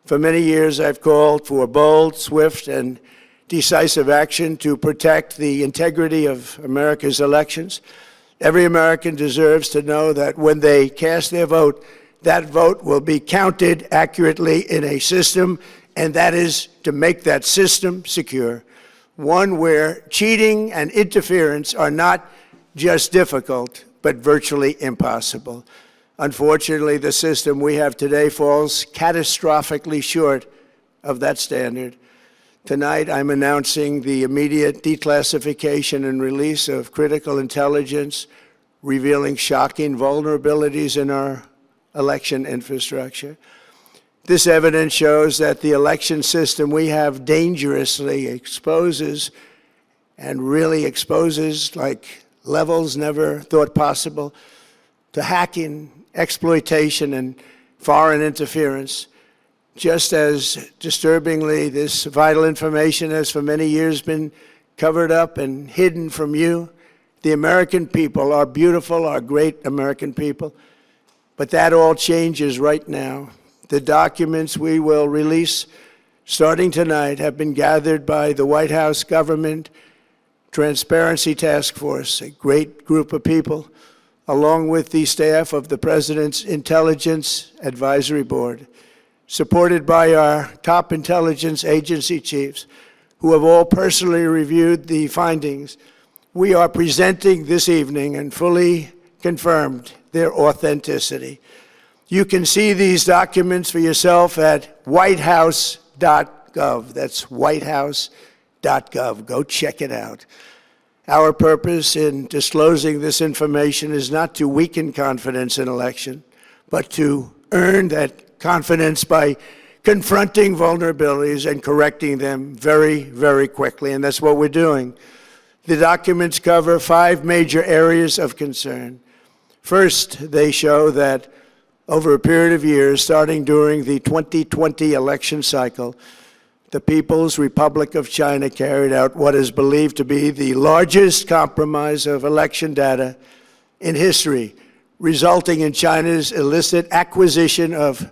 For many years, I've called for bold, swift, and decisive action to protect the integrity of America's elections. Every American deserves to know that when they cast their vote, that vote will be counted accurately in a system, and that is to make that system secure, one where cheating and interference are not just difficult, but virtually impossible. Unfortunately, the system we have today falls catastrophically short of that standard. Tonight, I'm announcing the immediate declassification and release of critical intelligence revealing shocking vulnerabilities in our election infrastructure. This evidence shows that the election system we have dangerously exposes and really exposes like levels never thought possible to hacking, exploitation, and foreign interference. Just as disturbingly, this vital information has for many years been covered up and hidden from you, the American people, our beautiful, our great American people. But that all changes right now. The documents we will release starting tonight have been gathered by the White House Government Transparency Task Force, a great group of people, along with the staff of the President's Intelligence Advisory Board, supported by our top intelligence agency chiefs, who have all personally reviewed the findings. We are presenting this evening and fully confirmed their authenticity. You can see these documents for yourself at whitehouse.gov. That's whitehouse.gov. Go check it out. Our purpose in disclosing this information is not to weaken confidence in election, but to earn that confidence by confronting vulnerabilities and correcting them very, very quickly, and that's what we're doing. The documents cover 5 major areas of concern. First, they show that over a period of years, starting during the 2020 election cycle, the People's Republic of China carried out what is believed to be the largest compromise of election data in history, resulting in China's illicit acquisition of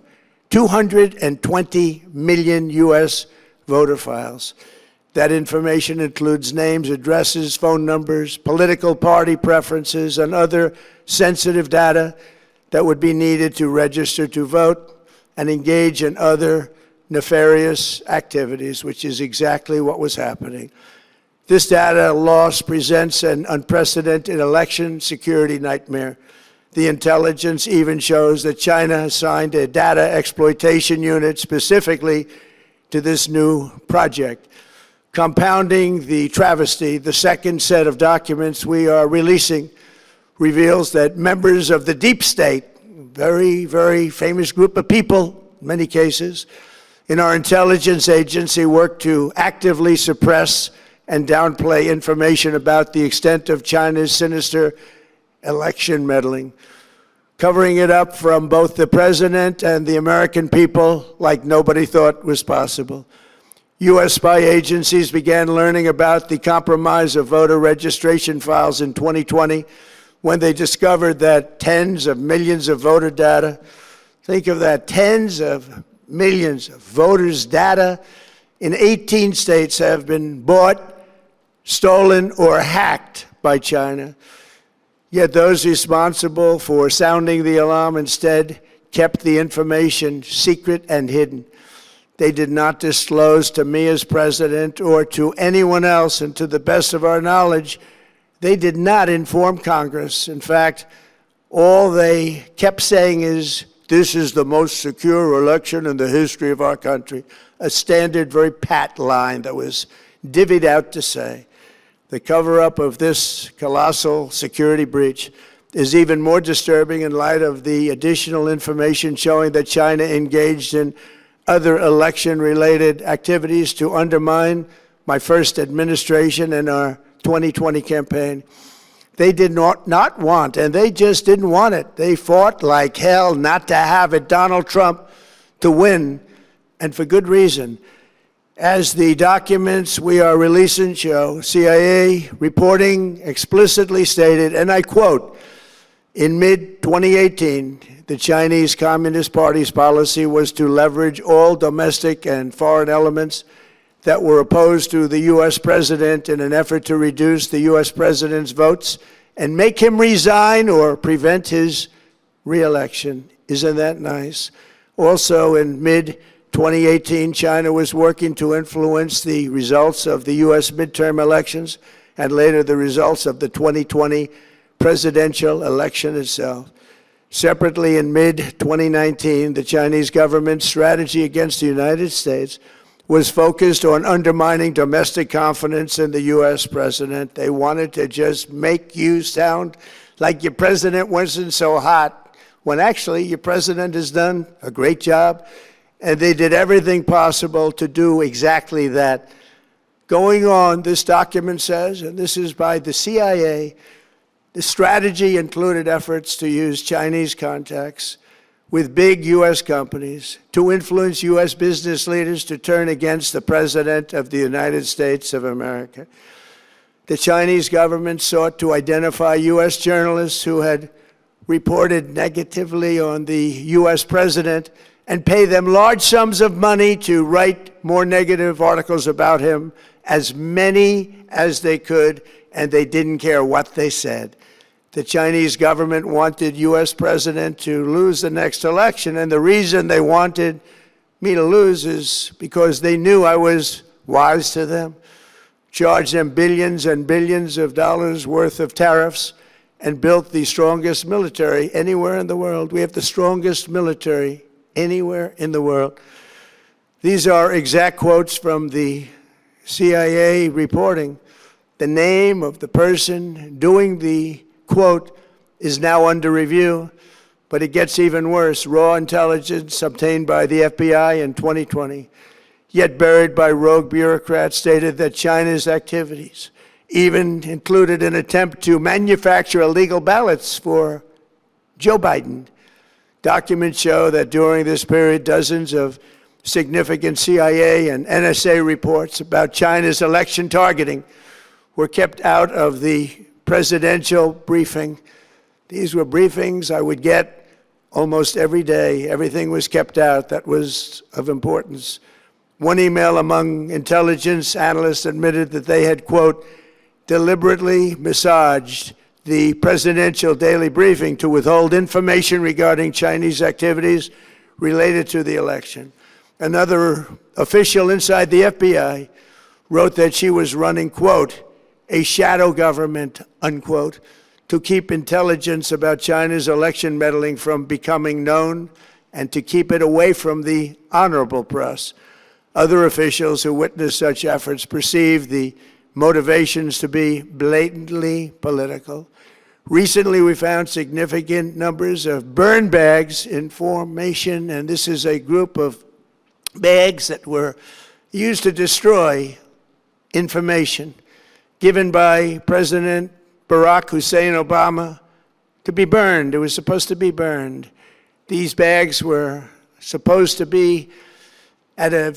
220 million U.S. voter files. That information includes names, addresses, phone numbers, political party preferences, and other sensitive data that would be needed to register to vote and engage in other nefarious activities, which is exactly what was happening. This data loss presents an unprecedented election security nightmare. The intelligence even shows that China assigned a data exploitation unit specifically to this new project. Compounding the travesty, the second set of documents we are releasing reveals that members of the Deepstate, very, very famous group of people, in many cases, in our intelligence agency work to actively suppress and downplay information about the extent of China's sinister election meddling, covering it up from both the president and the American people like nobody thought was possible. U.S. spy agencies began learning about the compromise of voter registration files in 2020 when they discovered that tens of millions of voter data, think of that, tens of millions of voters' data in 18 states have been bought, stolen, or hacked by China. Yet those responsible for sounding the alarm instead kept the information secret and hidden. They did not disclose to me as president or to anyone else, and to the best of our knowledge, they did not inform Congress. In fact, all they kept saying is, this is the most secure election in the history of our country, a standard, very pat line that was divvied out to say. The cover-up of this colossal security breach is even more disturbing in light of the additional information showing that China engaged in other election-related activities to undermine my first administration and our 2020 campaign. They did not want, and they just didn't want it. They fought like hell not to have it, Donald Trump, to win, and for good reason. As the documents we are releasing show, CIA reporting explicitly stated, and I quote, In mid-2018, the Chinese Communist Party's policy was to leverage all domestic and foreign elements that were opposed to the U.S. president in an effort to reduce the U.S. president's votes and make him resign or prevent his re-election. Isn't that nice? Also, in mid-2018, China was working to influence the results of the U.S. midterm elections and later the results of the 2020 presidential election itself. Separately, in mid-2019, the Chinese government's strategy against the United States was focused on undermining domestic confidence in the U.S. president. They wanted to just make you sound like your president wasn't so hot, when actually your president has done a great job, and they did everything possible to do exactly that. Going on, this document says, and this is by the CIA, the strategy included efforts to use Chinese contacts with big U.S. companies to influence U.S. business leaders to turn against the President of the United States of America. The Chinese government sought to identify U.S. journalists who had reported negatively on the U.S. president and pay them large sums of money to write more negative articles about him, as many as they could, and they didn't care what they said. The Chinese government wanted U.S. president to lose the next election, and the reason they wanted me to lose is because they knew I was wise to them, charged them billions and billions of dollars worth of tariffs, and built the strongest military anywhere in the world. We have the strongest military anywhere in the world. These are exact quotes from the CIA reporting. The name of the person doing the quote is now under review, but it gets even worse. Raw intelligence obtained by the FBI in 2020, yet buried by rogue bureaucrats, stated that China's activities even included an attempt to manufacture illegal ballots for Joe Biden. Documents show that during this period, dozens of significant CIA and NSA reports about China's election targeting were kept out of the presidential briefing. These were briefings I would get almost every day. Everything was kept out that was of importance. One email among intelligence analysts admitted that they had, quote, deliberately massaged the presidential daily briefing to withhold information regarding Chinese activities related to the election. Another official inside the FBI wrote that she was running, quote, a shadow government, unquote, to keep intelligence about China's election meddling from becoming known and to keep it away from the honorable press. Other officials who witnessed such efforts perceived the motivations to be blatantly political. Recently, we found significant numbers of burn bags in formation, and this is a group of bags that were used to destroy information given by President Barack Hussein Obama to be burned. It was supposed to be burned. These bags were supposed to be at a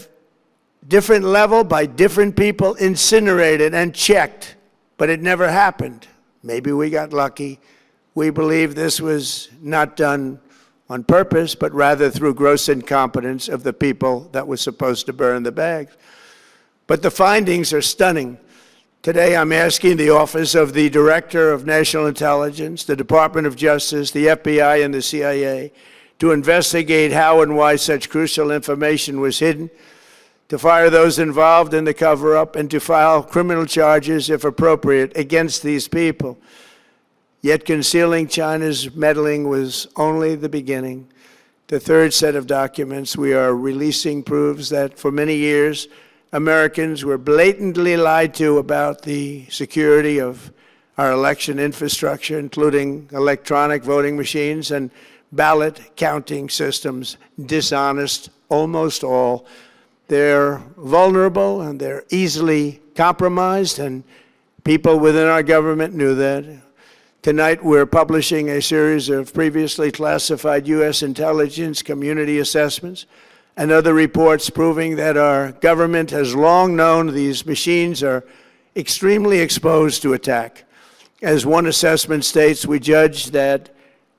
different level by different people, incinerated and checked, but it never happened. Maybe we got lucky. We believe this was not done on purpose, but rather through gross incompetence of the people that were supposed to burn the bags. But the findings are stunning. Today, I'm asking the Office of the Director of National Intelligence, the Department of Justice, the FBI, and the CIA to investigate how and why such crucial information was hidden, to fire those involved in the cover-up, and to file criminal charges, if appropriate, against these people. Yet concealing China's meddling was only the beginning. The third set of documents we are releasing proves that for many years, Americans were blatantly lied to about the security of our election infrastructure, including electronic voting machines and ballot counting systems. Dishonest, almost all. They're vulnerable and they're easily compromised, and people within our government knew that. Tonight, we're publishing a series of previously classified U.S. intelligence community assessments and other reports proving that our government has long known these machines are extremely exposed to attack. As one assessment states, we judge that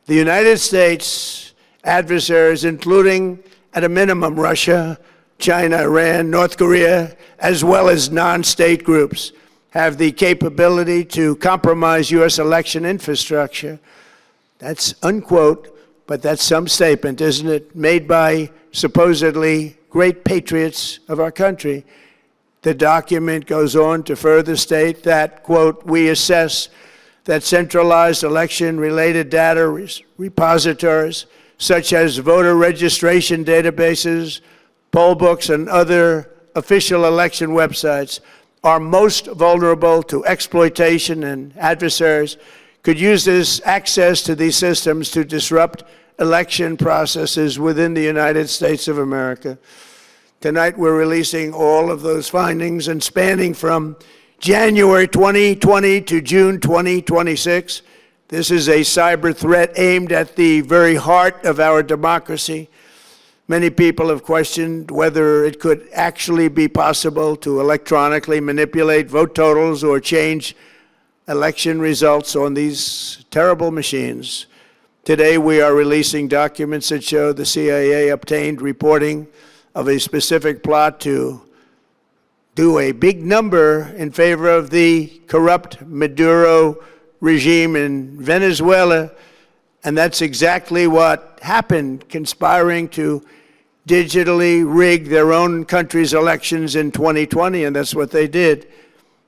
The United States adversaries, including at a minimum Russia, China, Iran, North Korea, as well as non-state groups, have the capability to compromise U.S. election infrastructure. That's unquote, but that's some statement, isn't it? Made by supposedly great patriots of our country. The document goes on to further state that, quote, we assess that centralized election-related data repositories, such as voter registration databases, poll books, and other official election websites, are most vulnerable to exploitation, and adversaries could use this access to these systems to disrupt election processes within the United States of America. Tonight we're releasing all of those findings, and spanning from January 2020 to June 2026. This is a cyber threat aimed at the very heart of our democracy. Many people have questioned whether it could actually be possible to electronically manipulate vote totals or change election results on these terrible machines. Today, we are releasing documents that show the CIA obtained reporting of a specific plot to do a big number in favor of the corrupt Maduro regime in Venezuela, and that's exactly what happened, conspiring to digitally rig their own country's elections in 2020, and that's what they did.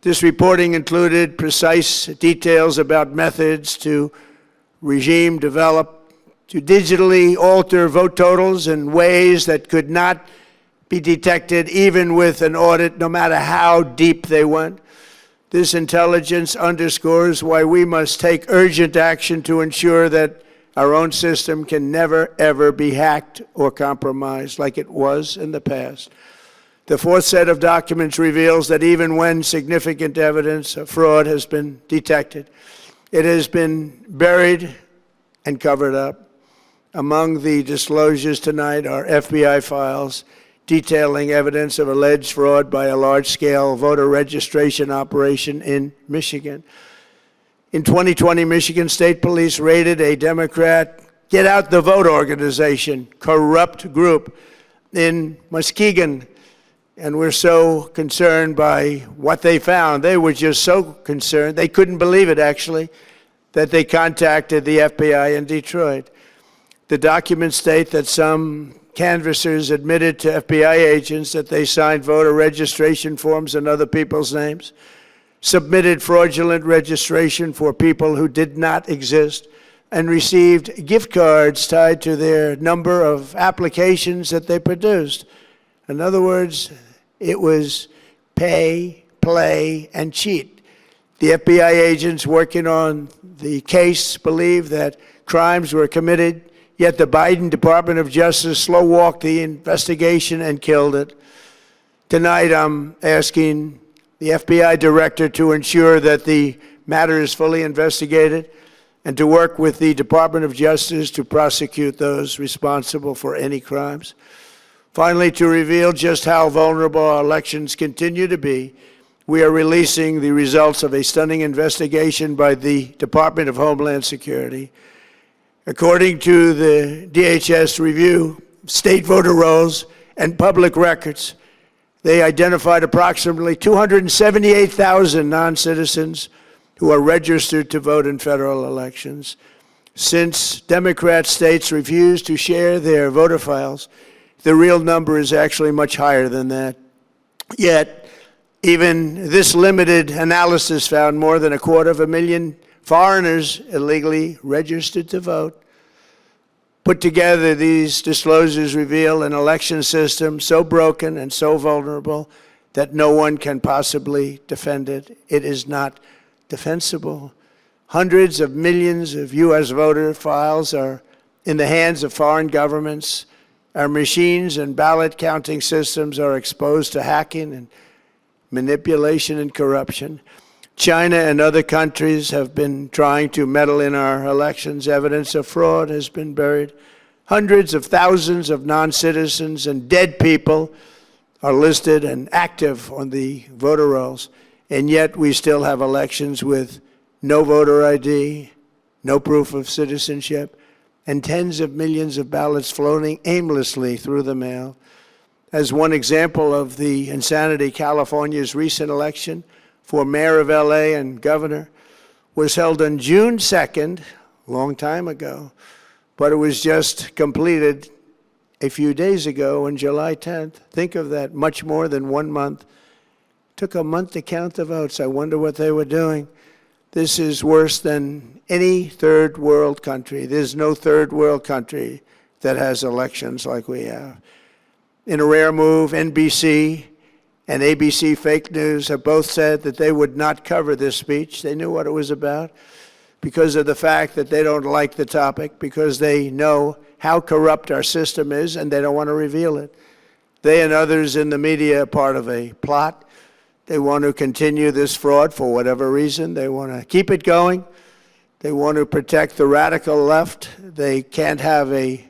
This reporting included precise details about methods to regime develop to digitally alter vote totals in ways that could not be detected even with an audit, no matter how deep they went. This intelligence underscores why we must take urgent action to ensure that our own system can never, ever be hacked or compromised like it was in the past. The fourth set of documents reveals that even when significant evidence of fraud has been detected, it has been buried and covered up. Among the disclosures tonight are FBI files detailing evidence of alleged fraud by a large-scale voter registration operation in Michigan. In 2020, Michigan State Police raided a Democrat Get Out the Vote organization, corrupt group in Muskegon. And we're so concerned by what they found. They were just so concerned, they couldn't believe it actually, that they contacted the FBI in Detroit. The documents state that some canvassers admitted to FBI agents that they signed voter registration forms in other people's names, submitted fraudulent registration for people who did not exist, and received gift cards tied to their number of applications that they produced. In other words, it was pay, play, and cheat. The FBI agents working on the case believe that crimes were committed, yet the Biden Department of Justice slow-walked the investigation and killed it. Tonight, I'm asking the FBI director to ensure that the matter is fully investigated and to work with the Department of Justice to prosecute those responsible for any crimes. Finally, to reveal just how vulnerable our elections continue to be, we are releasing the results of a stunning investigation by the Department of Homeland Security. According to the DHS review, state voter rolls and public records, they identified approximately 278,000 non-citizens who are registered to vote in federal elections. Since Democrat states refuse to share their voter files, the real number is actually much higher than that. Yet, even this limited analysis found more than 250,000 foreigners illegally registered to vote. Put together, these disclosures reveal an election system so broken and so vulnerable that no one can possibly defend it. It is not defensible. Hundreds of millions of U.S. voter files are in the hands of foreign governments. Our machines and ballot counting systems are exposed to hacking and manipulation and corruption. China and other countries have been trying to meddle in our elections. Evidence of fraud has been buried. Hundreds of thousands of non-citizens and dead people are listed and active on the voter rolls, and yet we still have elections with no voter ID, no proof of citizenship, and tens of millions of ballots floating aimlessly through the mail. As one example of the insanity, California's recent election for mayor of LA and governor was held on June 2nd, a long time ago, but it was just completed a few days ago on July 10th. Think of that, much more than 1 month. Took a month to count the votes. I wonder what they were doing. This is worse than any third world country. There's no third world country that has elections like we have. In a rare move, NBC and ABC Fake News have both said that they would not cover this speech. They knew what it was about because of the fact that they don't like the topic, because they know how corrupt our system is and they don't want to reveal it. They and others in the media are part of a plot. They want to continue this fraud for whatever reason. They want to keep it going. They want to protect the radical left. They can't have a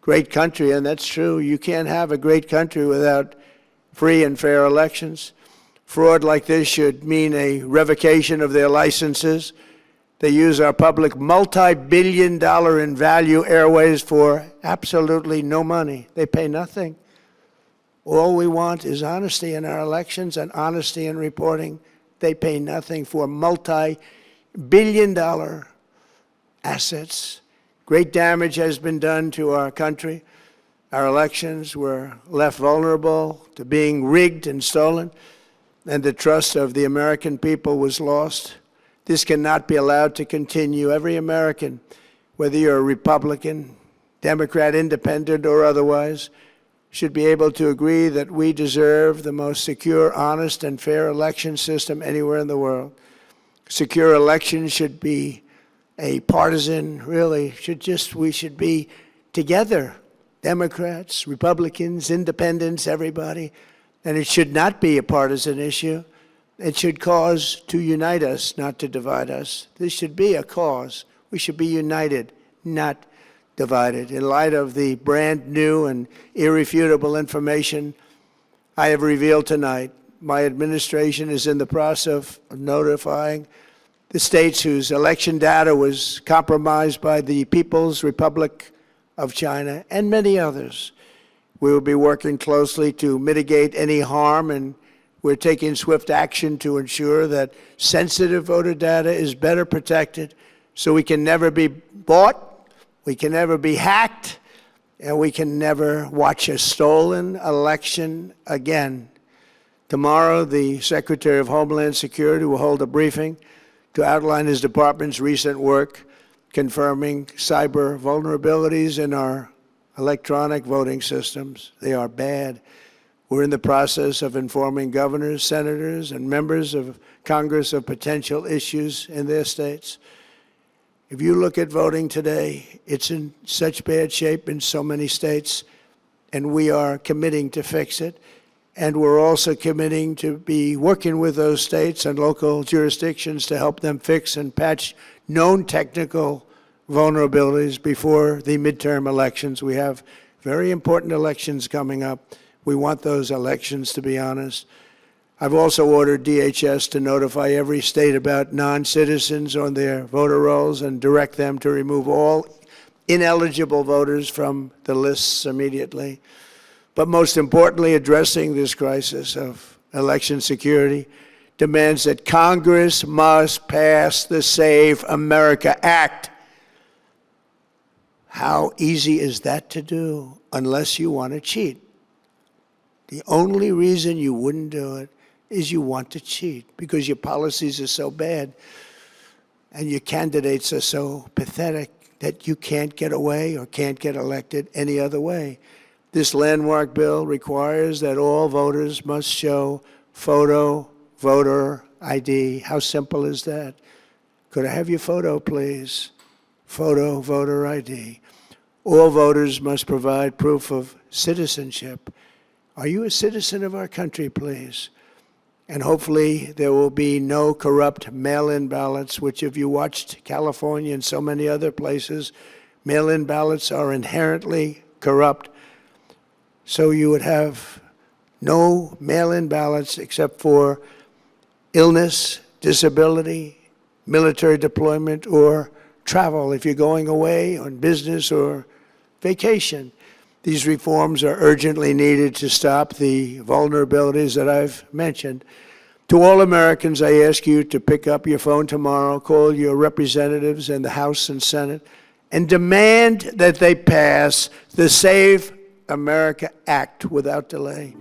great country, and that's true. You can't have a great country without free and fair elections. Fraud like this should mean a revocation of their licenses. They use our public multi-billion-dollar in value airways for absolutely no money. They pay nothing. All we want is honesty in our elections and honesty in reporting. They pay nothing for multi-billion-dollar assets. Great damage has been done to our country. Our elections were left vulnerable to being rigged and stolen, and the trust of the American people was lost. This cannot be allowed to continue. Every American, whether you're a Republican, Democrat, Independent, or otherwise, should be able to agree that we deserve the most secure, honest, and fair election system anywhere in the world. Secure elections should be a partisan, we should be together, Democrats, Republicans, Independents, everybody, and it should not be a partisan issue. It should cause to unite us, not to divide us. This should be a cause. We should be united, not divided. In light of the brand new and irrefutable information I have revealed tonight, my administration is in the process of notifying the states whose election data was compromised by the People's Republic of China and many others. We will be working closely to mitigate any harm, and we're taking swift action to ensure that sensitive voter data is better protected so we can never be bought, we can never be hacked, and we can never watch a stolen election again. Tomorrow, the Secretary of Homeland Security will hold a briefing to outline his department's recent work confirming cyber vulnerabilities in our electronic voting systems. They are bad. We're in the process of informing governors, senators, and members of Congress of potential issues in their states. If you look at voting today, it's in such bad shape in so many states, and we are committing to fix it. And we're also committing to be working with those states and local jurisdictions to help them fix and patch known technical vulnerabilities before the midterm elections. We have very important elections coming up. We want those elections to be honest. I've also ordered DHS to notify every state about non-citizens on their voter rolls and direct them to remove all ineligible voters from the lists immediately. But most importantly, addressing this crisis of election security demands that Congress must pass the Save America Act. How easy is that to do unless you want to cheat? The only reason you wouldn't do it is you want to cheat because your policies are so bad and your candidates are so pathetic that you can't get away or can't get elected any other way. This landmark bill requires that all voters must show photo voter ID. How simple is that? Could I have your photo, please? Photo voter ID. All voters must provide proof of citizenship. Are you a citizen of our country, please? And hopefully there will be no corrupt mail-in ballots, which if you watched California and so many other places, mail-in ballots are inherently corrupt. So you would have no mail-in ballots except for illness, disability, military deployment, or travel if you're going away on business or vacation. These reforms are urgently needed to stop the vulnerabilities that I've mentioned. To all Americans, I ask you to pick up your phone tomorrow, call your representatives in the House and Senate, and demand that they pass the Save America Act without delay.